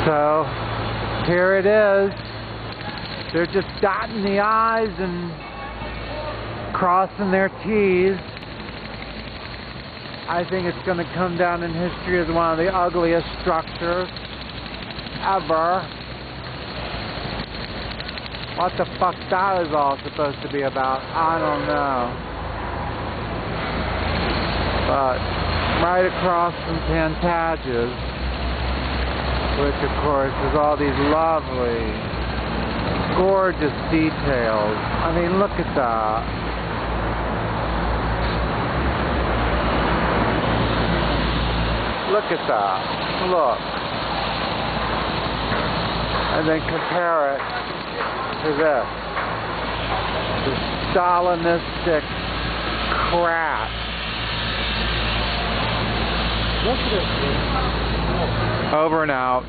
So, here it is. They're just dotting the I's and crossing their T's. I think it's going to come down in history as one of the ugliest structures ever. What the fuck that is all supposed to be about, I don't know. But right across from Pantages, which of course is all these lovely, gorgeous details. I mean, look at that. Look at that. Look. And then compare it to this. The Stalinistic crap. Look at it. Over and out.